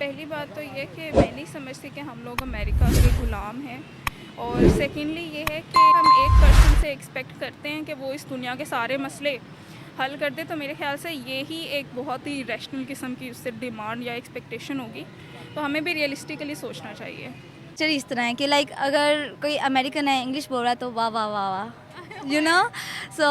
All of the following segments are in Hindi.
पहली बात तो ये कि मैं नहीं समझती कि हम लोग अमेरिका के ग़ुलाम हैं। और सेकेंडली ये है कि हम एक पर्सन से एक्सपेक्ट करते हैं कि वो इस दुनिया के सारे मसले हल कर दे, तो मेरे ख़्याल से ये ही एक बहुत ही रैशनल किस्म की उससे डिमांड या एक्सपेक्टेशन होगी। तो हमें भी रियलिस्टिकली सोचना चाहिए। चलिए इस तरह है कि लाइक अगर कोई अमेरिकन है इंग्लिश बोल रहा है तो वाह वाह वाह वाह सो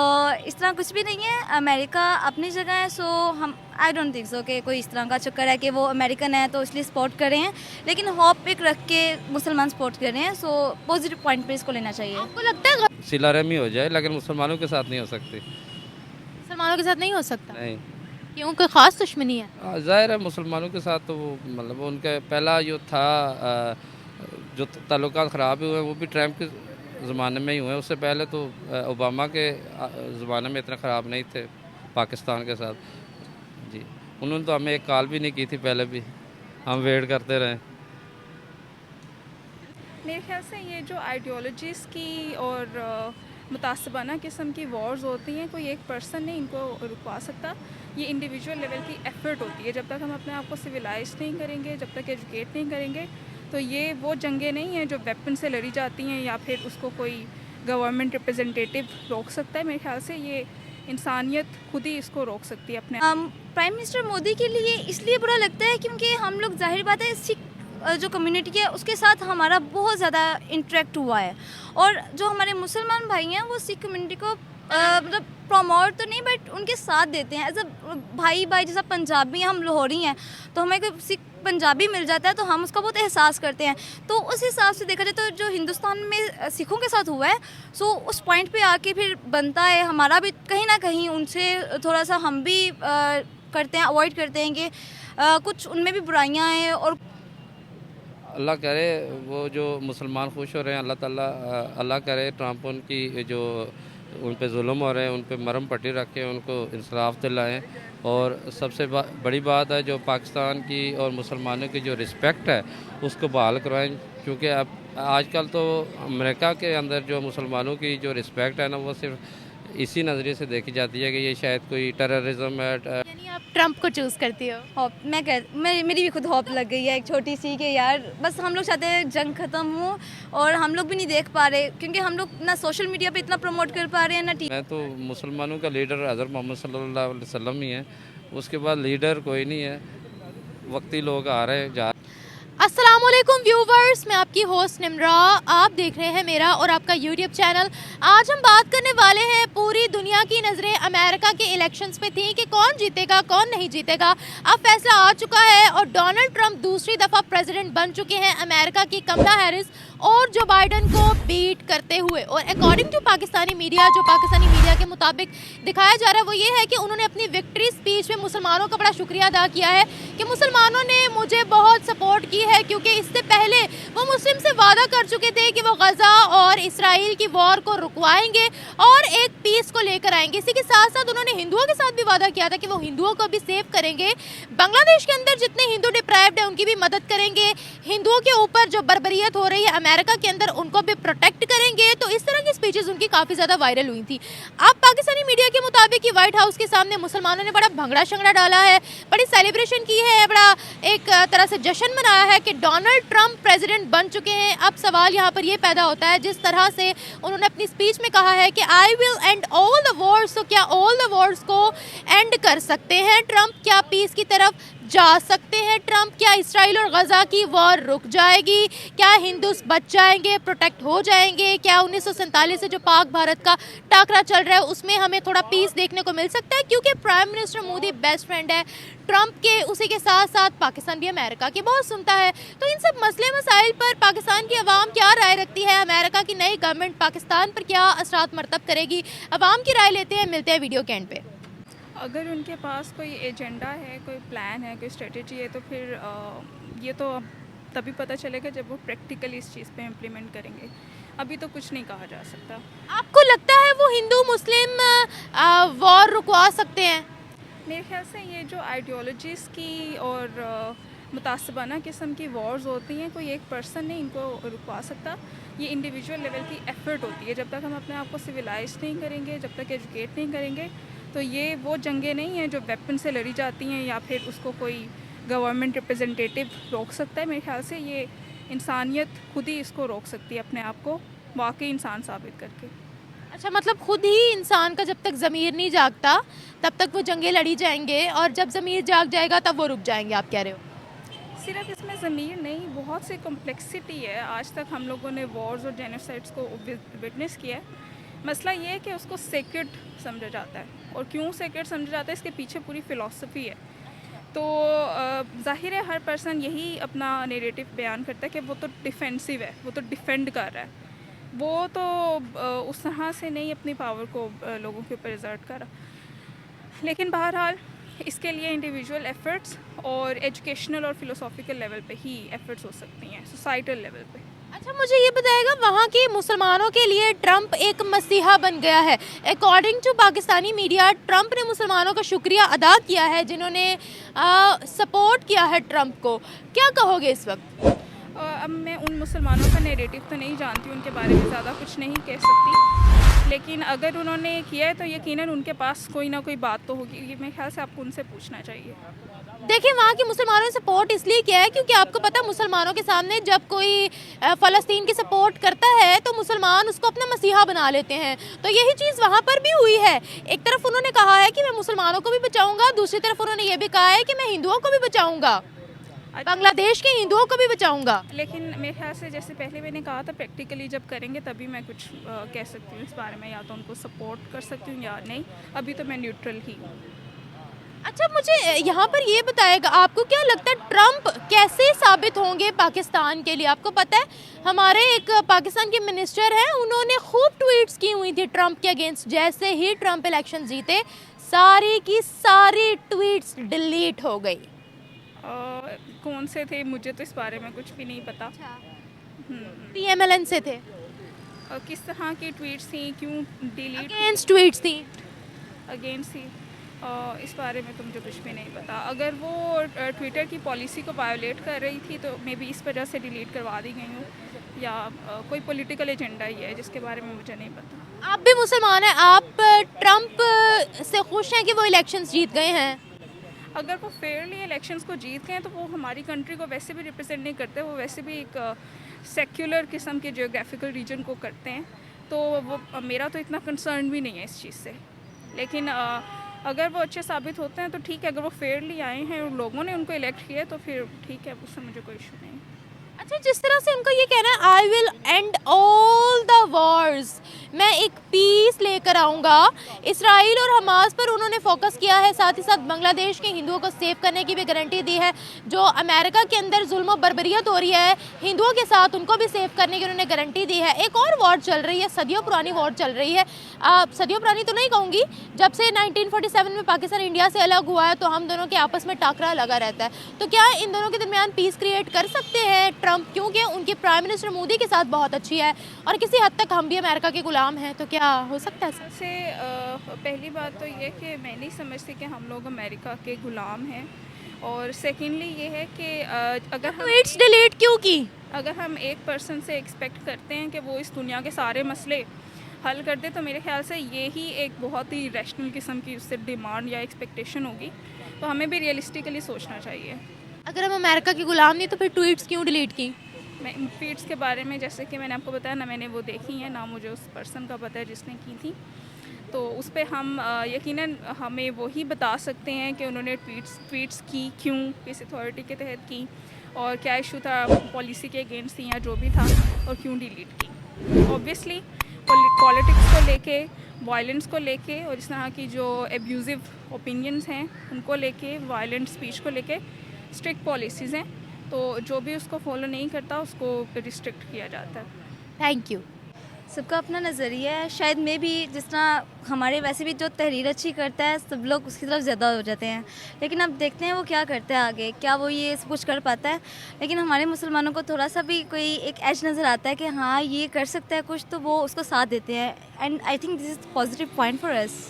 इस तरह कुछ भी नहीं है। अमेरिका अपनी जगह है। सो हम आई डोंट थिंक सो कि कोई इस तरह का चक्कर है कि वो अमेरिकन है तो इसलिए सपोर्ट कर रहे हैं, लेकिन होप एक रख के मुसलमान सपोर्ट कर रहे हैं। सो पॉजिटिव पॉइंट पे इसको लेना चाहिए। आपको लगता है सिला रहमी हो जाए, लेकिन मुसलमानों के साथ नहीं हो सकती। मुसलमानों के साथ नहीं हो सकता? नहीं, क्यों, कोई ख़ास दुश्मनी है? ज़ाहिर है मुसलमानों के साथ तो वो मतलब उनका पहला जो था जो ताल्लुकात ख़राब हुए वो भी ट्रम्प के ज़माने में ही हुए। उससे पहले तो ओबामा के ज़माने में इतना ख़राब नहीं थे पाकिस्तान के साथ। जी, उन्होंने तो हमें एक कॉल भी नहीं की थी पहले भी, हम वेट करते रहे। मेरे ख्याल से ये जो आइडियोलॉजीज़ की और मुतासबाना किस्म की वॉर्स होती हैं, कोई एक पर्सन नहीं इनको रुकवा सकता। ये इंडिविजुअल लेवल की एफ़र्ट होती है। जब तक हम अपने आप को सिविलाइज नहीं करेंगे, जब तक एजुकेट नहीं करेंगे, तो ये वो जंगें नहीं हैं जो वेपन से लड़ी जाती हैं या फिर उसको कोई गवर्नमेंट रिप्रेजेंटेटिव रोक सकता है। मेरे ख्याल से ये इंसानियत खुद ही इसको रोक सकती है अपने। प्राइम मिनिस्टर मोदी के लिए इसलिए बुरा लगता है क्योंकि हम लोग जाहिर बात है सिख जो कम्युनिटी है उसके साथ हमारा बहुत ज़्यादा इंटरेक्ट हुआ है, और जो हमारे मुसलमान भाई हैं वो सिख कम्युनिटी को मतलब प्रमोट तो नहीं बट उनके साथ देते हैं एज अ भाई भाई। जैसा पंजाबी हैं, हम लाहौरी हैं, तो हमें कोई सिख पंजाबी मिल जाता है तो हम उसका बहुत एहसास करते हैं। तो उस हिसाब से देखा जाए तो जो हिंदुस्तान में सिखों के साथ हुआ है, सो उस पॉइंट पे आके फिर बनता है हमारा भी कहीं ना कहीं उनसे थोड़ा सा हम भी करते हैं, अवॉइड करते हैं कि कुछ उनमें भी बुराइयां हैं। और अल्लाह करे वो जो मुसलमान खुश हो रहे हैं, अल्लाह ताला अल्लाह करे ट्रम्प उनकी जो उन पे जुल्म हो रहे हैं उन पे मरहम पट्टी रखें, उनको इंसाफ दिलाएं। और सबसे बड़ी बात है जो पाकिस्तान की और मुसलमानों की जो रिस्पेक्ट है उसको बहाल करवाएं, क्योंकि अब आजकल तो अमेरिका के अंदर जो मुसलमानों की जो रिस्पेक्ट है ना वो सिर्फ इसी नज़रिए से देखी जाती है कि ये शायद कोई टेररिज्म है। यानी आप ट्रम्प को चूज़ करती हो? होप मेरी भी खुद होप लग गई है एक छोटी सी कि यार बस हम लोग चाहते हैं जंग ख़त्म हो, और हम लोग भी नहीं देख पा रहे क्योंकि हम लोग ना सोशल मीडिया पे इतना प्रमोट कर पा रहे हैं ना मैं तो मुसलमानों का लीडर हज़रत मोहम्मद सल्लल्लाहु अलैहि वसल्लम ही है, उसके बाद लीडर कोई नहीं है। वक्ती लोग आ रहे हैं जा। अस्सलामुअलैकुम व्यूवर्स, मैं आपकी होस्ट निम्रा, आप देख रहे हैं मेरा और आपका यूट्यूब चैनल। आज हम बात करने वाले हैं, पूरी दुनिया की नज़रें अमेरिका के इलेक्शंस पे थी कि कौन जीतेगा कौन नहीं जीतेगा। अब फैसला आ चुका है और डोनाल्ड ट्रंप दूसरी दफ़ा प्रेसिडेंट बन चुके हैं अमेरिका की कमला हैरिस और जो बाइडन को बीट करते हुए। और अकॉर्डिंग टू पाकिस्तानी मीडिया, जो पाकिस्तानी मीडिया के मुताबिक दिखाया जा रहा है वो ये है कि उन्होंने अपनी विक्ट्री स्पीच में मुसलमानों का बड़ा शुक्रिया अदा किया है कि मुसलमानों ने मुझे बहुत सपोर्ट की है, क्योंकि इससे पहले वो मुस्लिम से वादा कर चुके थे कि वो गजा और इसराइल की वॉर को रुकवाएंगे और एक पीस को लेकर आएंगे। इसी के साथ साथ उन्होंने हिंदुओं के साथ भी वादा किया था कि वो हिंदुओं को भी सेव करेंगे, बांग्लादेश के अंदर जितने हिंदू डिप्राइव्ड है उनकी भी मदद करेंगे, हिंदुओं के ऊपर जो बर्बरियत हो रही है अमेरिका के अंदर उनको भी प्रोटेक्ट करेंगे। तो इस तरह की स्पीचेस उनकी काफ़ी ज़्यादा वायरल हुई थी। अब पाकिस्तानी मीडिया के मुताबिक कि व्हाइट हाउस के सामने मुसलमानों ने बड़ा भंगड़ा शंगड़ा डाला है, बड़ी सेलिब्रेशन की है, बड़ा एक तरह से जश्न मनाया है कि डोनाल्ड ट्रंप प्रेसिडेंट बन चुके हैं। अब सवाल यहाँ पर ये पैदा होता है, जिस तरह से उन्होंने अपनी स्पीच में कहा है कि आई will end all the Wars, तो क्या ऑल द वॉर्स को एंड कर सकते हैं ट्रंप? क्या पीस की तरफ जा सकते हैं ट्रंप? क्या इसराइल और गजा की वॉर रुक जाएगी? क्या हिंदूस बच जाएंगे, प्रोटेक्ट हो जाएंगे? क्या 1947 से जो पाक भारत का टाकरा चल रहा है उसमें हमें थोड़ा पीस देखने को मिल सकता है? क्योंकि prime minister Modi best friend है ट्रंप के, उसी के साथ साथ पाकिस्तान भी अमेरिका की बहुत सुनता है। तो इन सब मसले मसाइल पर पाकिस्तान की आवाम क्या राय रखती है? अमेरिका की नई गवर्नमेंट पाकिस्तान पर क्या असरात मरतब करेगी? आवाम की राय लेते हैं, मिलते हैं वीडियो के एंड पे। अगर उनके पास कोई एजेंडा है, कोई प्लान है, कोई स्ट्रेटजी है, तो फिर ये तो तभी पता चलेगा जब वो प्रैक्टिकली इस चीज़ पे इम्प्लीमेंट करेंगे। अभी तो कुछ नहीं कहा जा सकता। आपको लगता है वो हिंदू मुस्लिम वॉर रुकवा सकते हैं? मेरे ख्याल से ये जो आइडियोलॉजीज़ की और मुतासबाना किस्म की वॉर्स होती हैं, कोई एक पर्सन नहीं इनको रुकवा सकता। ये इंडिविजुअल लेवल की एफ़र्ट होती है। जब तक हम अपने आप को सिविलाइज नहीं करेंगे, जब तक एजुकेट नहीं करेंगे, तो ये वो जंगें नहीं हैं जो वेपन से लड़ी जाती हैं या फिर उसको कोई गवर्नमेंट रिप्रेजेंटेटिव रोक सकता है। मेरे ख्याल से ये इंसानियत खुद ही इसको रोक सकती है, अपने आप को वाकई इंसान साबित करके। अच्छा, मतलब खुद ही इंसान का जब तक ज़मीर नहीं जागता तब तक वो जंगें लड़ी जाएंगे, और जब ज़मीर जाग जाएगा तब वो रुक जाएंगे, आप कह रहे हो? सिर्फ इसमें ज़मीर नहीं, बहुत सी कॉम्प्लेक्सिटी है। आज तक हम लोगों ने वॉर्स और जेनोसाइड्स को विटनेस किया है। मसला ये है कि उसको सेक्रेट समझा जाता है, और क्यों सेक्रेट समझा जाता है इसके पीछे पूरी फ़िलॉसफी है। तो ज़ाहिर है हर पर्सन यही अपना नैरेटिव बयान करता है कि वो तो डिफेंसिव है, वो तो डिफेंड कर रहा है, वो तो उस तरह से नहीं अपनी पावर को लोगों के ऊपर एग्जर्ट कर रहा। लेकिन बहरहाल इसके लिए इंडिविजुअल एफ़र्ट्स और एजुकेशनल और फिलोसॉफिकल लेवल पे ही एफ़र्ट्स हो सकती हैं, सोसाइटल लेवल पे। अच्छा, मुझे ये बताएगा, वहाँ के मुसलमानों के लिए ट्रंप एक मसीहा बन गया है। According to Pakistani media, Trump ने मुसलमानों का शुक्रिया अदा किया है जिन्होंने सपोर्ट किया है ट्रंप को। क्या कहोगे इस वक्त? अब मैं उन मुसलमानों का नैरेटिव तो नहीं जानती, उनके बारे में ज़्यादा कुछ नहीं कह सकती, लेकिन अगर उन्होंने किया है तो यकीनन उनके पास कोई ना कोई बात तो होगी। ये मेरे ख्याल से आपको उनसे पूछना चाहिए। देखिए, वहाँ के मुसलमानों ने सपोर्ट इसलिए किया है क्योंकि आपको पता, मुसलमानों के सामने जब कोई फ़लस्तीन की सपोर्ट करता है तो मुसलमान उसको अपना मसीहा बना लेते हैं। तो यही चीज़ वहाँ पर भी हुई है। एक तरफ उन्होंने कहा है कि मैं मुसलमानों को भी बचाऊंगा, दूसरी तरफ उन्होंने ये भी कहा है कि मैं हिंदुओं को भी बचाऊंगा, बांग्लादेश के हिंदुओं को भी बचाऊंगा। लेकिन मेरे ख्याल से जैसे पहले मैंने कहा था, प्रैक्टिकली जब करेंगे तभी मैं कुछ कह सकती हूँ इस बारे में, या तो उनको सपोर्ट कर सकती हूँ या नहीं। अभी तो मैं न्यूट्रल ही हूँ। अच्छा, मुझे यहाँ पर ये बताएगा, आपको क्या लगता है ट्रंप कैसे साबित होंगे पाकिस्तान के लिए? आपको पता है हमारे एक पाकिस्तान के मिनिस्टर हैं, उन्होंने खूब ट्वीट्स की हुई थी ट्रंप के अगेंस्ट। जैसे ही ट्रंप इलेक्शन जीते, सारी की सारी ट्वीट्स डिलीट हो गई। कौन से थे, मुझे तो इस बारे में कुछ भी नहीं पता। PMLN से थे। किस तरह की ट्वीट्स थी, क्यों डिलीट अगेंस्ट ट्वीट्स थी? अगेंस्ट थी, इस बारे में तो मुझे कुछ भी नहीं पता। अगर वो ट्विटर की पॉलिसी को वायोलेट कर रही थी तो मे बी इस वजह से डिलीट करवा दी गई हूँ, या कोई पॉलिटिकल एजेंडा ही है जिसके बारे में मुझे नहीं पता। आप भी मुसलमान हैं, आप ट्रंप से खुश हैं कि वो इलेक्शंस जीत गए हैं? अगर वो फेयरली इलेक्शंस को जीत गए तो वो हमारी कंट्री को वैसे भी रिप्रेजेंट नहीं करते, वो वैसे भी एक सेक्युलर किस्म के जियोग्राफिकल रीजन को करते हैं। तो वो मेरा तो इतना कंसर्न भी नहीं है इस चीज़ से। लेकिन अगर वो अच्छे साबित होते हैं तो ठीक है, अगर वो फेयरली आए हैं और लोगों ने उनको इलेक्ट किया तो फिर ठीक है, उससे मुझे कोई इशू नहीं। अच्छा, जिस तरह से उनका ये कहना है, I will end all the Wars, मैं एक पीस लेकर आऊँगा, इसराइल और हमास पर उन्होंने फोकस किया है, साथ ही साथ बांग्लादेश के हिंदुओं को सेव करने की भी गारंटी दी है। जो अमेरिका के अंदर जुल्म और बर्बरियत हो रही है हिंदुओं के साथ, उनको भी सेव करने की उन्होंने गारंटी दी है। एक और वॉर चल रही है, सदियों पुरानी वॉर चल रही है। सदियों पुरानी तो नहीं कहूँगी, जब से 1947 में पाकिस्तान इंडिया से अलग हुआ है तो हम दोनों के आपस में टाकरा लगा रहता है। तो क्या इन दोनों के दरमियान पीस क्रिएट कर सकते हैं ट्रंप, क्योंकि उनकी प्राइम मिनिस्टर मोदी के साथ बहुत अच्छी है और किसी हद तक हम भी अमेरिका के गुलाम हैं, तो क्या हो सकता है? सबसे पहली बात तो ये कि मैं नहीं समझती कि हम लोग अमेरिका के गुलाम हैं, और सेकेंडली ये है कि अगर हम ट्वीट्स डिलीट क्यों की? अगर हम एक पर्सन से एक्सपेक्ट करते हैं कि वो इस दुनिया के सारे मसले हल कर दे, तो मेरे ख्याल से ये ही एक बहुत ही रैशनल किस्म की उससे डिमांड या एक्सपेक्टेशन होगी। तो हमें भी रियलिस्टिकली सोचना चाहिए। अगर हम अमेरिका के गुलाम नहीं तो फिर ट्वीट्स क्यों डिलीट की? मैं ट्वीट्स के बारे में, जैसे कि मैंने आपको बताया ना, मैंने वो देखी है ना, मुझे उस पर्सन का पता है जिसने की थी। तो उस पर हम यकीनन हमें वही बता सकते हैं कि उन्होंने ट्वीट्स की क्यों, किस अथॉरिटी के तहत की, और क्या इशू था, पॉलिसी के अगेंस्ट थी या जो भी था, और क्यों डिलीट की। ऑब्वियसली पॉलिटिक्स को लेके, वायलेंस को लेके, और इस तरह की जो एब्यूज़िव ओपिनियंस हैं उनको लेके, वायलेंट स्पीच को लेके स्ट्रिक्ट पॉलिसीज़ हैं। तो जो भी उसको फॉलो नहीं करता उसको रिस्ट्रिक्ट किया जाता है। Thank you. सबका अपना नज़रिया है। शायद मैं भी, जिस तरह हमारे वैसे भी जो तहरीर अच्छी करता है सब लोग उसकी तरफ ज़्यादा हो जाते हैं, लेकिन अब देखते हैं वो क्या करता है आगे, क्या वो ये सब कुछ कर पाता है। लेकिन हमारे मुसलमानों को थोड़ा सा भी कोई एक एज नज़र आता है कि हाँ ये कर सकता है कुछ, तो वो उसको साथ देते हैं। And I think this is positive point for us.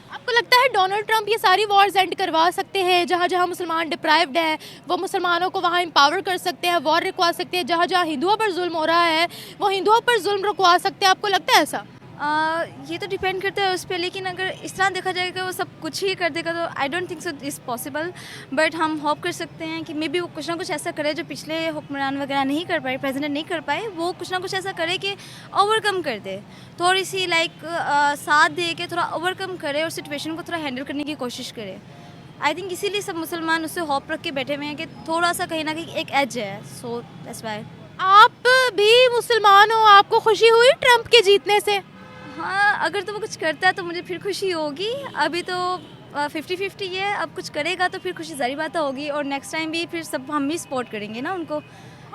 आपको लगता है डोनाल्ड ट्रंप ये सारी वॉर्स एंड करवा सकते हैं? जहाँ जहाँ मुसलमान डिप्राइव्ड है वो मुसलमानों को वहाँ एम्पावर कर सकते हैं, वॉर रुकवा सकते हैं। जहाँ जहाँ हिंदुओं पर जुल्म हो रहा है वो हिंदुओं पर जुल्म रुकवा सकते हैं। आपको लगता है ऐसा? ये तो डिपेंड करता है उस पर, लेकिन अगर इस तरह देखा जाएगा वो सब कुछ ही कर देगा तो I don't think so is possible. But हम होप कर सकते हैं कि मे बी वो कुछ ना कुछ ऐसा करे जो पिछले हुक्मरान वगैरह नहीं कर पाए, प्रेसिडेंट नहीं कर पाए, वो कुछ ना कुछ ऐसा करे कि ओवरकम कर दे, थोड़ी सी साथ दे के थोड़ा ओवरकम करे और सिचुएशन को थोड़ा हैंडल करने की कोशिश करे। आई थिंक इसीलिए सब मुसलमान उससे होप रख के बैठे हुए हैं कि थोड़ा सा कहीं ना कहीं एक एज है, सो दैट्स व्हाई। आप भी मुसलमान हो, आपको खुशी हुई ट्रंप के जीतने से? हाँ, अगर तो वो कुछ करता है तो मुझे फिर खुशी होगी। अभी तो 50-50 है, अब कुछ करेगा तो फिर खुशी ज़ाहिर बात होगी, और नेक्स्ट टाइम भी फिर सब हम भी सपोर्ट करेंगे ना उनको।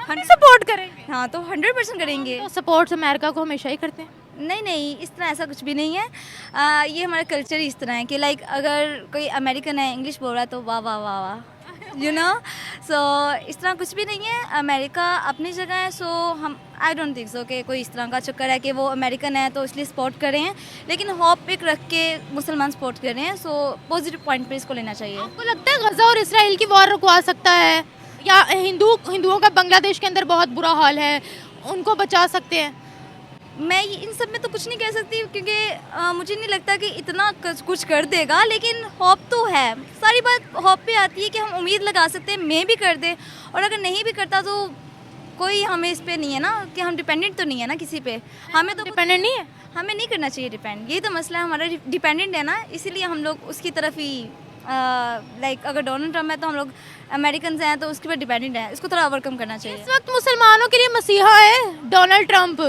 हम सपोर्ट करेंगे। हाँ, तो 100% करेंगे। तो सपोर्ट अमेरिका को हमेशा ही करते हैं। नहीं नहीं, इस तरह ऐसा कुछ भी नहीं है। ये हमारा कल्चर ही इस तरह है कि अगर कोई अमेरिकन है, इंग्लिश बोल रहा है तो वाह वाह वाह वाह, यू नो। सो इस तरह कुछ भी नहीं है, अमेरिका अपनी जगह है। सो हम आई डोंट थिंक सो कि कोई इस तरह का चक्कर है कि वो अमेरिकन है तो इसलिए सपोर्ट कर रहे हैं, लेकिन होप एक रख के मुसलमान सपोर्ट कर रहे हैं। सो पॉजिटिव पॉइंट पे इसको लेना चाहिए। आपको लगता है गजा और इसराइल की वॉर रुकवा सकता है, या हिंदुओं का बांग्लादेश के अंदर बहुत बुरा हाल है, उनको बचा सकते हैं? मैं इन सब में तो कुछ नहीं कह सकती, क्योंकि मुझे नहीं लगता कि इतना कुछ कर देगा, लेकिन होप तो है। सारी बात होप पे आती है कि हम उम्मीद लगा सकते हैं मैं भी कर दे, और अगर नहीं भी करता तो कोई हमें इस पे नहीं है ना, कि हम डिपेंडेंट तो नहीं है ना किसी पे। हमें तो डिपेंडेंट नहीं है, हमें नहीं करना चाहिए डिपेंड, यही तो मसला है हमारा, डिपेंडेंट है ना, इसीलिए हम लोग उसकी तरफ ही अगर डोनाल्ड ट्रम्प है तो हम लोग अमेरिकन हैं तो उसके ऊपर डिपेंडेंट है, इसको थोड़ा ओवरकम करना चाहिए। इस वक्त मुसलमानों के लिए मसीहा है डोनाल्ड ट्रंप,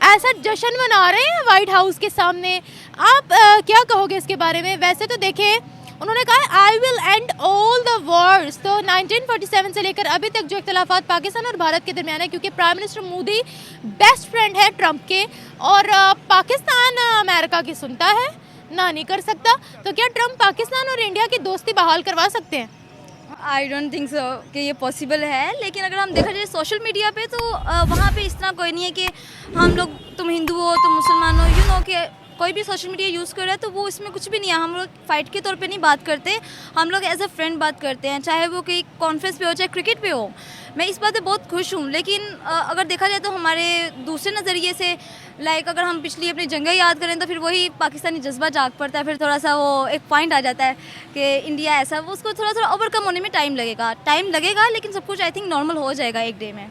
ऐसा जश्न मना रहे हैं व्हाइट हाउस के सामने। आप क्या कहोगे इसके बारे में? वैसे तो देखें, उन्होंने कहा आई will end all the Wars. तो 1947 से लेकर अभी तक जो इख्तलाफात पाकिस्तान और भारत के दरमियान है, क्योंकि prime minister Modi best friend है ट्रंप के, और पाकिस्तान अमेरिका की सुनता है ना नहीं कर सकता, तो क्या ट्रंप पाकिस्तान और इंडिया की दोस्ती बहाल करवा सकते हैं? आई डोंट थिंक सो कि ये पॉसिबल है, लेकिन अगर हम देखा जाए सोशल मीडिया पे तो वहाँ पे इस तरह कोई नहीं है कि हम लोग तुम हिंदू हो तुम मुसलमान हो, यू नो, कि कोई भी सोशल मीडिया यूज़ कर रहा है तो वो इसमें कुछ भी नहीं है। हम लोग फ़ाइट के तौर पे नहीं बात करते, हम लोग एज अ फ्रेंड बात करते हैं, चाहे वो कहीं कॉन्फ्रेंस पे हो चाहे क्रिकेट पे हो। मैं इस बात पे बहुत खुश हूँ, लेकिन अगर देखा जाए तो हमारे दूसरे नज़रिए से अगर हम पिछली अपनी जंगें याद करें तो फिर वही पाकिस्तानी जज्बा जाग पड़ता है, फिर थोड़ा सा वो एक पॉइंट आ जाता है कि इंडिया ऐसा, वो उसको थोड़ा थोड़ा ओवरकम होने में टाइम लगेगा, लेकिन सब कुछ आई थिंक नॉर्मल हो जाएगा एक डे में।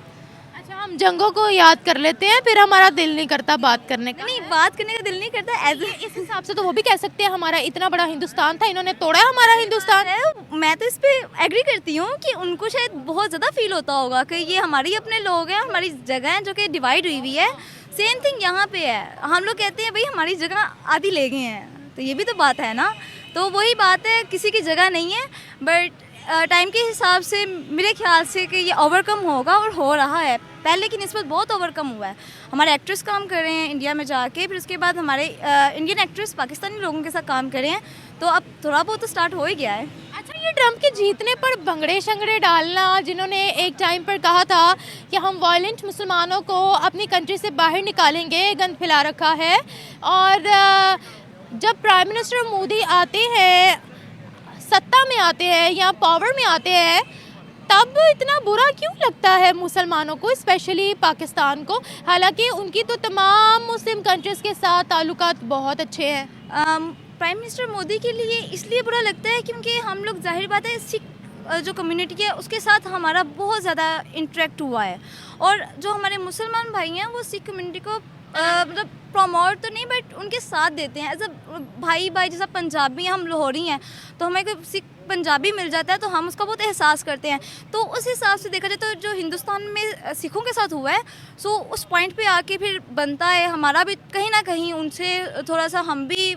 अच्छा, हम जंगों को याद कर लेते हैं, फिर हमारा दिल नहीं करता बात करने का। नहीं, बात करने का दिल नहीं करता, इस हिसाब से तो वो भी कह सकते हैं हमारा इतना बड़ा हिंदुस्तान था, इन्होंने तोड़ा हमारा हिंदुस्तान है। मैं तो इस पे एग्री करती हूँ कि उनको शायद बहुत ज़्यादा फील होता होगा कि ये हमारे ही अपने लोग हैं, हमारी जगह है जो कि डिवाइड हुई हुई है। सेम थिंग यहाँ पे है, हम लोग कहते हैं भाई हमारी जगह आधी ले गए हैं, तो ये भी तो बात है ना। तो वही बात है, किसी की जगह नहीं है, बट टाइम के हिसाब से मेरे ख्याल से कि ये ओवरकम होगा और हो रहा है। पहले की निस्बत बहुत ओवरकम हुआ है। हमारे एक्ट्रेस काम कर रहे हैं इंडिया में जाके, फिर उसके बाद हमारे इंडियन एक्ट्रेस पाकिस्तानी लोगों के साथ काम कर रहे हैं, तो अब थोड़ा बहुत तो स्टार्ट हो ही गया है। अच्छा, ये ट्रंप के जीतने पर भंगड़े शंगड़े डालना, जिन्होंने एक टाइम पर कहा था कि हम वायलेंट मुसलमानों को अपनी कंट्री से बाहर निकालेंगे, गंद फैला रखा है, और जब प्राइम मिनिस्टर मोदी आते हैं, सत्ता में आते हैं या पावर में आते हैं, तब इतना बुरा क्यों लगता है मुसलमानों को, स्पेशली पाकिस्तान को? हालांकि उनकी तो तमाम मुस्लिम कंट्रीज़ के साथ ताल्लुकात बहुत अच्छे हैं। प्राइम मिनिस्टर मोदी के लिए इसलिए बुरा लगता है क्योंकि हम लोग, जाहिर बात है, सिख जो कम्युनिटी है उसके साथ हमारा बहुत ज़्यादा इंटरेक्ट हुआ है, और जो हमारे मुसलमान भाई हैं वो सिख कम्युनिटी को मतलब प्रमोट तो नहीं बट उनके साथ देते हैं एज अ भाई। जैसा पंजाबी हम लाहौरी हैं तो हमें कोई सिख पंजाबी मिल जाता है तो हम उसका बहुत एहसास करते हैं। तो उस हिसाब से देखा जाए तो जो हिंदुस्तान में सिखों के साथ हुआ है, सो उस पॉइंट पे आके फिर बनता है हमारा भी कहीं ना कहीं उनसे थोड़ा सा हम भी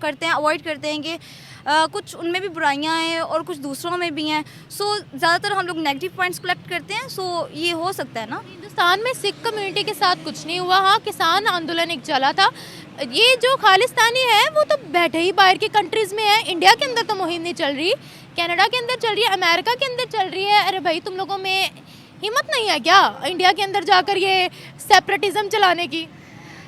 करते हैं, अवॉइड करते हैं कि कुछ उनमें भी बुराइयां हैं और कुछ दूसरों में भी हैं। सो ज़्यादातर हम लोग नेगेटिव पॉइंट्स कलेक्ट करते हैं। सो ये हो सकता है ना। हिंदुस्तान में सिख कम्युनिटी के साथ कुछ नहीं हुआ। हाँ, किसान आंदोलन एक चला था। ये जो खालिस्तानी है वो तो बैठे ही बाहर की कंट्रीज़ में है। इंडिया के अंदर तो मुहिम नहीं चल रही, कनाडा के अंदर चल रही है, अमेरिका के अंदर चल रही है। अरे भाई, तुम लोगों में हिम्मत नहीं है क्या इंडिया के अंदर जाकर ये सेपरेटिज्म चलाने की?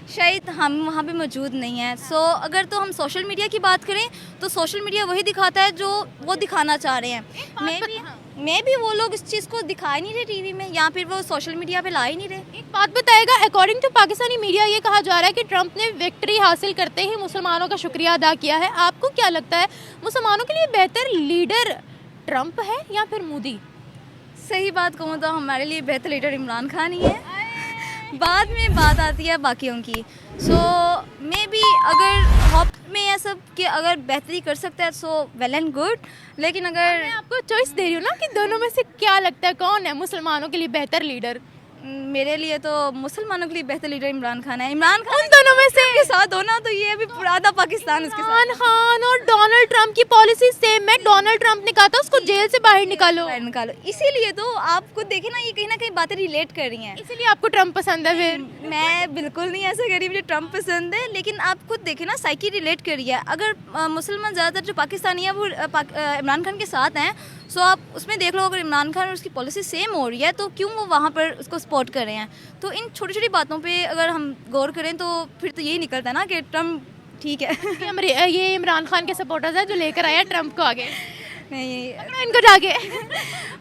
शायद हम वहाँ पे मौजूद नहीं हैं। सो अगर तो हम सोशल मीडिया की बात करें तो सोशल मीडिया वही दिखाता है जो वो दिखाना चाह रहे हैं। मैं भी मे भी वो लोग इस चीज़ को दिखा ही नहीं रहे टीवी में, या फिर वो सोशल मीडिया पे ला ही नहीं रहे। एक बात बताएगा, अकॉर्डिंग टू पाकिस्तानी मीडिया ये कहा जा रहा है कि ट्रंप ने विक्ट्री हासिल करते ही मुसलमानों का शुक्रिया अदा किया है। आपको क्या लगता है, मुसलमानों के लिए बेहतर लीडर ट्रंप है या फिर मोदी? सही बात कहूँ तो हमारे लिए बेहतर लीडर इमरान खान ही है। बाद में बात आती है बाकियों की। सो मे बी अगर हॉप में यह सब कि अगर बेहतरी कर सकता है सो वेल एंड गुड, लेकिन अगर मैं आपको चॉइस दे रही हूँ ना कि दोनों में से क्या लगता है कौन है मुसलमानों के लिए बेहतर लीडर? मेरे लिए तो मुसलमानों के लिए बेहतर लीडर इमरान खान है। इमरान खान उन दोनों में से के साथ होना तो ये भी पुराना पाकिस्तान उसके साथ इमरान खान और डोनाल्ड ट्रंप की पॉलिसी सेम है। डोनाल्ड ट्रंप ने कहा था उसको जेल से बाहर निकालो, बाहर निकालो। इसीलिए तो आप खुद देखे ना, ये कहीं ना कहीं बातें रिलेट कर रही हैं। इसीलिए आपको ट्रंप पसंद है। फिर मैं बिल्कुल नहीं ऐसा कह रही मुझे ट्रंप पसंद है, लेकिन आप खुद देखें ना साइकी रिलेट करी है। अगर मुसलमान ज़्यादातर जो पाकिस्तानी है वो इमरान खान के साथ हैं, सो आप उसमें देख लो अगर इमरान खान और उसकी पॉलिसी सेम हो रही है तो क्यों वो वहाँ पर उसको सपोर्ट कर रहे हैं। तो इन छोटी छोटी बातों पे अगर हम गौर करें तो फिर तो यही निकलता है ना कि ट्रंप ठीक है। ये इमरान खान के सपोर्टर्स हैं जो लेकर आए हैं ट्रंप को आगे। नहीं, पकड़ो इनको जाके।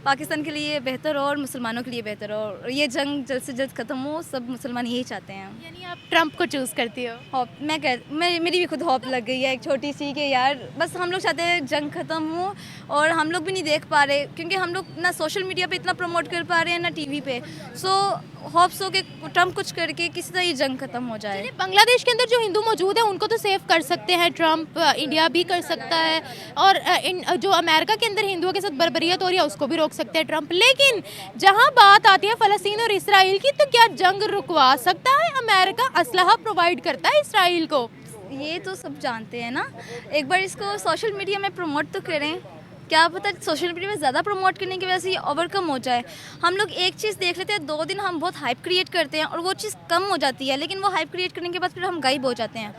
पाकिस्तान के लिए बेहतर हो और मुसलमानों के लिए बेहतर हो और ये जंग जल्द से जल्द ख़त्म हो, सब मुसलमान यही चाहते हैं। यानी आप ट्रंप को चूज करती हो? हॉप मेरी भी खुद हॉप लग गई है एक छोटी सी कि यार बस हम लोग चाहते हैं जंग ख़त्म हो, और हम लोग भी नहीं देख पा रहे क्योंकि हम लोग ना सोशल मीडिया पे इतना प्रमोट कर पा रहे हैं ना टीवी पे। सो होप्स हो कि ट्रंप कुछ करके किसी तरह ये जंग ख़त्म हो जाए। बांग्लादेश के अंदर जो हिंदू मौजूद है उनको तो सेव कर सकते हैं ट्रंप, इंडिया भी कर सकता है, और जो अमेरिका के अंदर हिंदुओं के साथ बर्बरियत हो रही है उसको भी रोक सकते हैं ट्रंप। लेकिन जहां बात आती है फ़लस्तीन और इसराइल की, तो क्या जंग रुकवा सकता है अमेरिका? असलहा प्रोवाइड करता है इसराइल को। ये तो सब जानते हैं ना, एक बार इसको सोशल मीडिया में प्रमोट तो करें, क्या पता सोशल मीडिया में ज़्यादा प्रमोट करने की वजह से ये ओवरकम हो जाए। हम लोग एक चीज़ देख लेते हैं, 2 दिन हम बहुत हाइप क्रिएट करते हैं और वो चीज़ कम हो जाती है, लेकिन वो हाइप क्रिएट करने के बाद फिर हम गायब हो जाते हैं।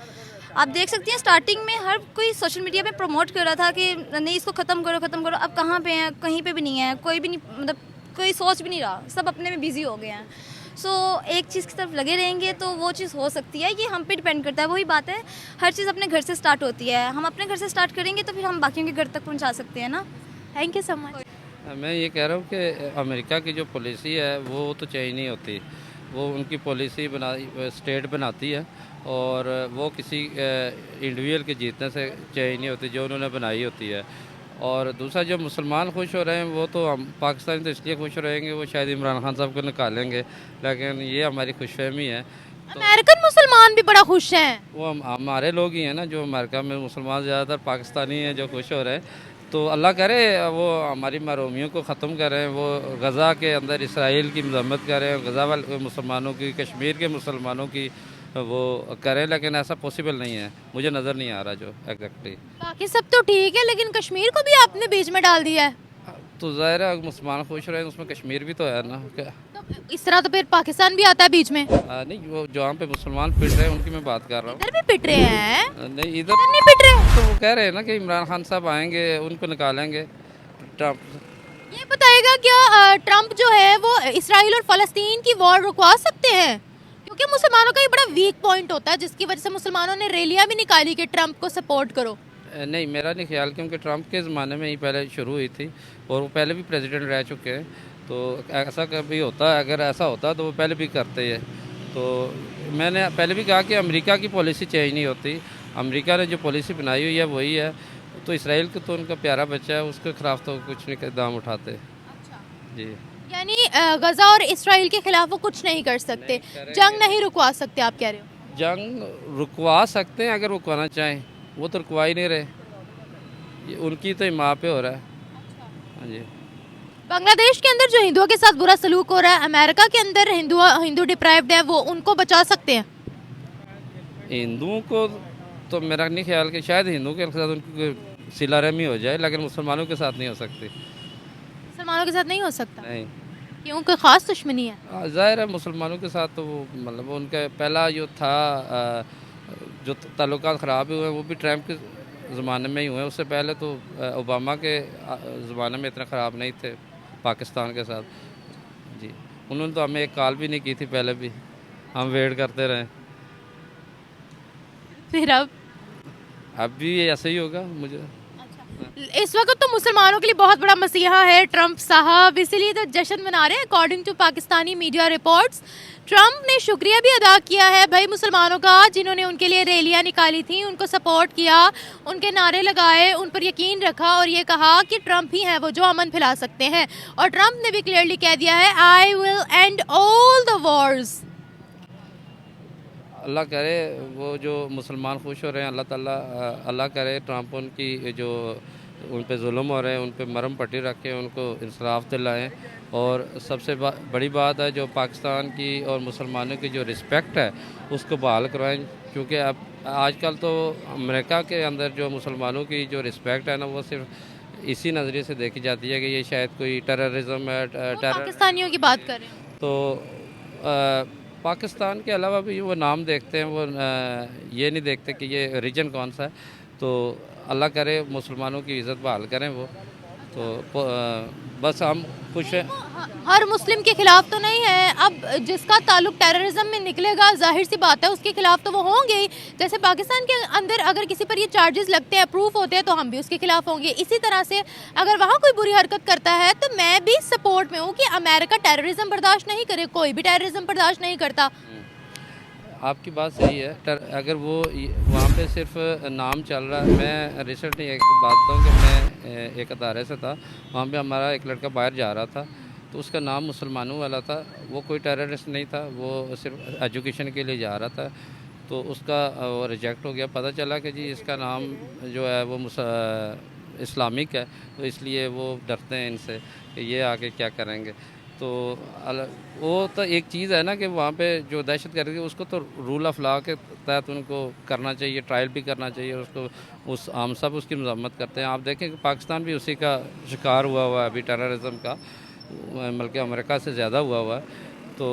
आप देख सकती हैं स्टार्टिंग में हर कोई सोशल मीडिया पे प्रमोट कर रहा था कि नहीं इसको ख़त्म करो ख़त्म करो, अब कहाँ पे हैं? कहीं पे भी नहीं है, कोई भी नहीं, मतलब कोई सोच भी नहीं रहा, सब अपने में बिजी हो गए हैं। सो एक चीज़ की तरफ लगे रहेंगे तो वो चीज़ हो सकती है, ये हम पे डिपेंड करता है। वही बात है, हर चीज़ अपने घर से स्टार्ट होती है, हम अपने घर से स्टार्ट करेंगे तो फिर हम बाकियों के घर तक पहुँचा सकते हैं ना। Thank you so much. मैं ये कह रहा हूँ कि अमेरिका की जो पॉलिसी है वो तो चेंज नहीं होती। वो उनकी पॉलिसी स्टेट बनाती है और वो किसी इंडिविजुअल के जीतने से चेंज नहीं होती, जो उन्होंने बनाई होती है। और दूसरा, जो मुसलमान खुश हो रहे हैं वो तो हम पाकिस्तानी तो इसलिए खुश रहेंगे, वो शायद इमरान खान साहब को निकालेंगे, लेकिन ये हमारी खुशफहमी है। अमेरिकन मुसलमान भी बड़ा खुश हैं। वो हमारे लोग ही हैं ना, जो अमेरिका में मुसलमान ज़्यादातर पाकिस्तानी हैं जो खुश हो रहे हैं। तो अल्लाह करे वो हमारी महरूमियों को ख़त्म करें, वो गज़ा के अंदर इसराइल की मज़म्मत करें, गज़ा वाले मुसलमानों की, कश्मीर के मुसलमानों की वो करें, लेकिन ऐसा पॉसिबल नहीं है, मुझे नज़र नहीं आ रहा जो एग्जैक्टली। बाकी सब तो ठीक है, लेकिन कश्मीर को भी आपने बीच में डाल दिया है। तो ज़ाहिर है मुसलमान खुश रहे, उसमें कश्मीर भी तो है ना। क्या तो इस तरह तो फिर पाकिस्तान भी आता है बीच में। नहीं, वो जहाँ पे मुसलमान पिट रहे हैं उनकी मैं बात कर रहा हूँ। इधर भी पिट रहे हैं। नहीं, इधर नहीं पिट रहे। तो वो कह रहे हैं ना कि इमरान खान साहब आएंगे, उनको निकालेंगे ट्रंप। ये बताएगा क्या ट्रंप जो है वो इसराइल और फ़लस्तीन की वॉर रुकवा सकते हैं? क्योंकि मुसलमानों का ये बड़ा वीक पॉइंट होता है, जिसकी वजह से मुसलमानों ने रैलियां भी निकाली कि ट्रंप को सपोर्ट करो। नहीं, मेरा नहीं ख्याल, क्योंकि ट्रंप के ज़माने में ही पहले शुरू हुई थी और वो पहले भी प्रेसिडेंट रह चुके हैं। तो ऐसा कभी होता है, अगर ऐसा होता तो वो पहले भी करते हैं। तो मैंने पहले भी कहा कि अमेरिका की पॉलिसी चेंज नहीं होती, अमेरिका ने जो पॉलिसी बनाई हुई है वही है। तो इसराइल को तो उनका प्यारा बच्चा है, उसके खिलाफ तो कुछ नहीं इक़दाम उठाते। जी, यानी गजा और इसराइल के खिलाफ वो कुछ नहीं कर सकते, जंग नहीं रुकवा सकते, आप कह रहे हो? जंग रुकवा सकते हैं अगर रुकवाना चाहें, वो तो रुकवा ही नहीं रहे, ये उनकी तो हिमा पे हो रहा है। हाँ जी। बांग्लादेश के अंदर जो हिंदुओं के साथ बुरा सलूक हो रहा है, अमेरिका के अंदर हिंदू डिप्राइव्ड है, वो उनको बचा सकते हैं? हिंदुओं को तो मेरा नहीं ख्याल कि शायद हिंदुओं के साथ उनकी सिला रहमी हो जाए, लेकिन मुसलमानों के साथ नहीं हो सकती। मुसलमानों के साथ नहीं हो सकता? नहीं, क्यों, कोई ख़ास दुश्मनी है? ज़ाहिर है मुसलमानों के साथ तो वो मतलब उनका पहला जो था जो ताल्लुकात ख़राब हुए हैं वो भी ट्रंप के ज़माने में ही हुए हैं। उससे पहले तो ओबामा के ज़माने में इतना ख़राब नहीं थे पाकिस्तान के साथ। जी, उन्होंने तो हमें एक कॉल भी नहीं की थी पहले भी, हम वेट करते रहे। फिर अब भी ऐसे ही होगा मुझे। अच्छा, इस वक्त तो मुसलमानों के लिए बहुत बड़ा मसीहा है ट्रंप साहब, इसीलिए तो जश्न मना रहे हैं। According to Pakistani media reports, Trump ने शुक्रिया भी अदा किया है भाई मुसलमानों का, जिन्होंने उनके लिए रैलियां निकाली थी, उनको सपोर्ट किया, उनके नारे लगाए, उन पर यकीन रखा और ये कहा कि ट्रंप ही हैं वो जो अमन फैला सकते हैं। और ट्रंप ने भी क्लियरली कह दिया है, I will end all the wars. अल्लाह करे वो जो मुसलमान खुश हो रहे हैं, अल्लाह ताला अल्लाह करे ट्रंप उनकी जो उन पे जुल्म हो रहे हैं उन पे मरहम पट्टी रखें, उनको इंसाफ दिलाएं। और सबसे बड़ी बात है जो पाकिस्तान की और मुसलमानों की जो रिस्पेक्ट है उसको बहाल करवाएं, क्योंकि अब आजकल तो अमेरिका के अंदर जो मुसलमानों की जो रिस्पेक्ट है ना, वो सिर्फ इसी नज़रिए से देखी जाती है कि ये शायद कोई टेररिज्म है, पाकिस्तानियों की बात कर रहे हैं तो पाकिस्तान के अलावा भी वो नाम देखते हैं, वो ये नहीं देखते कि ये रीजन कौन सा है। तो अल्लाह करे मुसलमानों की इज़्ज़त बहाल करें वो, तो बस हम खुश हैं। हर मुस्लिम के खिलाफ तो नहीं है, अब जिसका ताल्लुक टेररिज्म में निकलेगा जाहिर सी बात है उसके खिलाफ तो वो होंगे ही। जैसे पाकिस्तान के अंदर अगर किसी पर ये चार्जेस लगते हैं, प्रूफ होते हैं, तो हम भी उसके खिलाफ होंगे। इसी तरह से अगर वहाँ कोई बुरी हरकत करता है तो मैं भी सपोर्ट में हूँ कि अमेरिका टेररिज्म बर्दाश्त नहीं करे, कोई भी टेररिज्म बर्दाश्त नहीं करता। आपकी बात सही है। अगर वो वहाँ पे सिर्फ नाम चल रहा है, मैं रिसेंटली एक बात बताऊँ कि मैं एक अदारे से था, वहाँ पे हमारा एक लड़का बाहर जा रहा था, तो उसका नाम मुसलमानों वाला था, वो कोई टेररिस्ट नहीं था, वो सिर्फ एजुकेशन के लिए जा रहा था, तो उसका वो रिजेक्ट हो गया। पता चला कि जी इसका नाम जो है वो इस्लामिक है, तो इसलिए वो डरते हैं इनसे कि ये आगे क्या करेंगे। तो वो तो एक चीज़ है ना कि वहाँ पे जो दहशत गर्दी है उसको तो रूल ऑफ लॉ के तहत उनको करना चाहिए, ट्रायल भी करना चाहिए उसको, उस आम सब उसकी मजम्मत करते हैं। आप देखें कि पाकिस्तान भी उसी का शिकार हुआ है अभी, टेररिज्म का, बल्कि अमेरिका से ज़्यादा हुआ है। तो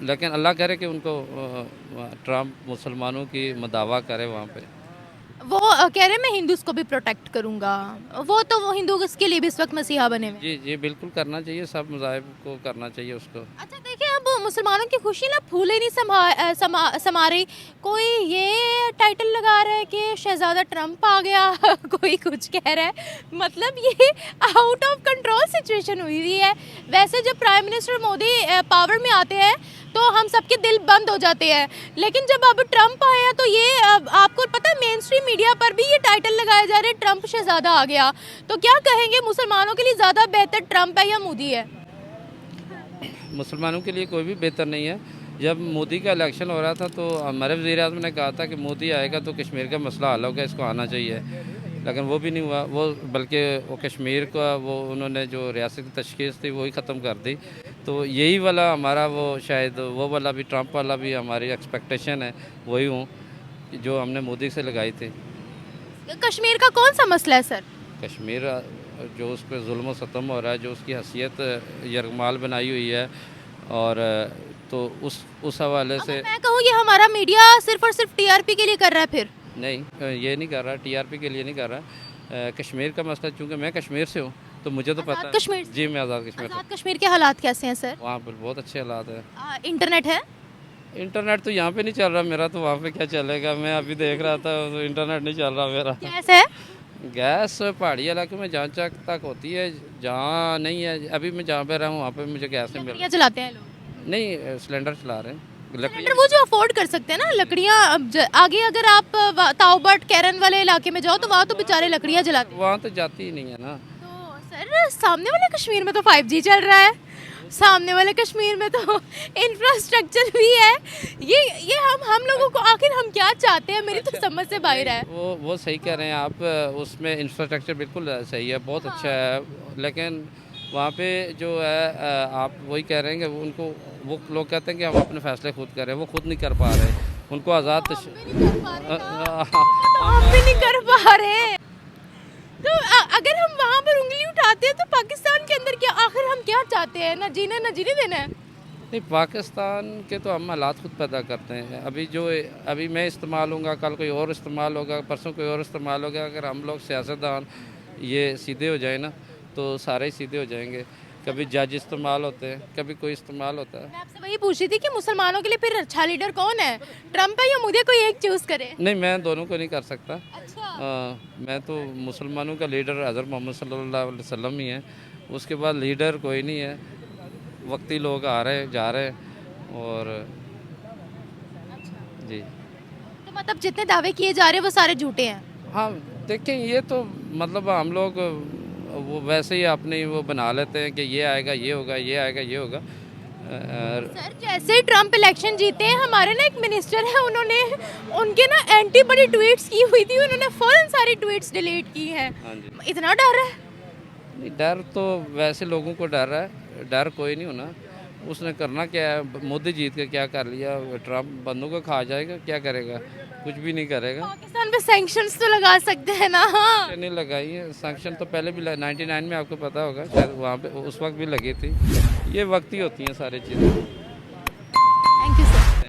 लेकिन अल्लाह करे कि उनको ट्रंप मुसलमानों की मदावा करे वहाँ पे। वो कह रहे हैं मैं हिंदूज को भी प्रोटेक्ट करूंगा, वो तो वो हिंदू के लिए भी इस वक्त मसीहा बने हुए। जी जी बिल्कुल करना चाहिए, सब मज़ाहिब को करना चाहिए उसको। अच्छा देखिए, अब मुसलमानों की खुशी ना फूले नहीं समा रही। कोई ये टाइटल लगा रहा है कि शहजादा ट्रंप आ गया कोई कुछ कह रहा है, मतलब ये आउट ऑफ कंट्रोल सिचुएशन हुई हुई है। वैसे जब प्राइम मिनिस्टर मोदी पावर में आते हैं तो हम सबके दिल बंद हो जाते हैं, लेकिन जब अब ट्रंप आया तो ये आपको पता है मेन स्ट्रीम मीडिया पर भी ये टाइटल लगाए जा रहे हैं, ट्रंप शहजादा आ गया। तो क्या कहेंगे, मुसलमानों के लिए ज़्यादा बेहतर ट्रंप है या मोदी है? मुसलमानों के लिए कोई भी बेहतर नहीं है। जब मोदी का इलेक्शन हो रहा था तो हमारे वज़ीर-ए-आज़म ने कहा था कि मोदी आएगा तो कश्मीर का मसला हल होगा, इसको आना चाहिए, लेकिन वो भी नहीं हुआ। वो बल्कि वो कश्मीर का वो उन्होंने जो रियासत की तशख़ीस थी वही ख़त्म कर दी। तो यही वाला हमारा वो शायद वो वाला भी ट्रंप वाला भी हमारी एक्सपेक्टेशन है वही हूँ जो हमने मोदी से लगाई थी। कश्मीर का कौन सा मसला है सर? कश्मीर जो उस पर जुल्म व सितम हो रहा है, जो उसकी हैसियत यरगमाल बनाई हुई है, और तो उस हवाले से मैं कहूँ ये हमारा मीडिया सिर्फ और सिर्फ टीआरपी के लिए कर रहा है। फिर नहीं, ये नहीं कर रहा, टीआरपी के लिए नहीं कर रहा। कश्मीर का मसला, चूँकि मैं कश्मीर से हूँ तो मुझे तो पता है। कश्मीर जी मैं आज़ाद कश्मीर से। आज़ाद कश्मीर के हालात कैसे हैं सर? वहाँ पर बहुत अच्छे हालात हैं। इंटरनेट है? इंटरनेट तो यहाँ पे नहीं चल रहा मेरा, तो वहाँ पे क्या चलेगा? मैं अभी देख रहा था तो इंटरनेट नहीं चल रहा मेरा। गैस है? गैस पहाड़ी इलाके में जहाँ तक होती है, जहाँ नहीं है, अभी मैं जहाँ पे रहा हूँ वहाँ पे मुझे गैस नहीं मिल लकड़ियाँ जलाते हैं लोग? रही। नहीं, सिलेंडर चला रहे हैं, लकड़ी। सिलेंडर वो जो अफोर्ड कर सकते हैं ना, लकड़ियाँ। आगे अगर आप ताओबट कैरन वाले इलाके में जाओ तो वहाँ तो बेचारे लकड़ियाँ जलाते हैं। वहाँ तो जाती ही नहीं है ना। तो सर सामने वाले कश्मीर में तो 5G चल रहा है, सामने वाले कश्मीर में तो इंफ्रास्ट्रक्चर भी है। ये हम लोगों को आखिर हम क्या चाहते हैं, मेरी तो समझ से बाहर है। वो सही कह रहे हैं आप, उसमें इंफ्रास्ट्रक्चर बिल्कुल सही है, बहुत अच्छा है, लेकिन वहाँ पे जो है आप वही कह रहे हैं कि उनको वो लोग कहते हैं कि हम अपने फैसले खुद करें, वो खुद नहीं कर पा रहे, उनको आज़ाद हम भी नहीं कर पा रहे। तो अगर हम वहाँ पर उंगली उठाते हैं तो पाकिस्तान के अंदर क्या आखिर हम क्या चाहते हैं? ना जीना ना जीने देना है। नहीं, पाकिस्तान के तो हम हालात खुद पैदा करते हैं। अभी मैं इस्तेमाल होऊंगा, कल कोई और इस्तेमाल होगा, परसों कोई और इस्तेमाल होगा। अगर हम लोग सियासतदान ये सीधे हो जाए ना तो सारे ही सीधे हो जाएंगे। कभी जज इस्तेमाल होते हैं, कभी कोई इस्तेमाल होता है। मैं आपसे वही पूछ रही थी कि मुसलमानों के लिए फिर अच्छा लीडर कौन है, ट्रम्प है या मोदी, कोई एक चूज करे। नहीं, मैं दोनों को नहीं कर सकता। अच्छा, मैं तो मुसलमानों का लीडर हज़रत मोहम्मद सल्लल्लाहु अलैहि वसल्लम ही है, उसके बाद लीडर कोई नहीं है। वक्ती लोग आ रहे हैं जा रहे हैं और जी तो मतलब जितने दावे किए जा रहे हैं वो सारे झूठे हैं। हाँ, देखें ये तो मतलब हम लोग वो वैसे ही अपने वो बना लेते हैं कि ये आएगा ये होगा, ये आएगा ये होगा। सर जैसे ही ट्रम्प इलेक्शन जीते हैं, हमारे ना एक मिनिस्टर है, उन्होंने उनके ना एंटी बड़ी ट्वीट्स की हुई थी, उन्होंने फौरन सारी ट्वीट्स डिलीट की है। हाँ जी, इतना डर है। नहीं डर तो वैसे लोगों को डर है, डर कोई नहीं होना। उसने करना क्या है, मोदी जीत के क्या कर लिया, ट्रम्प बंदों को खा जाएगा, क्या करेगा, कुछ भी नहीं करेगा। पाकिस्तान पे सैंक्शंस तो लगा सकते हैं ना। हाँ, नहीं लगाई है सैंक्शन तो पहले भी 99 में आपको पता होगा शायद, वहाँ पे उस वक्त भी लगी थी। ये वक्त ही होती हैं सारी चीज़ें।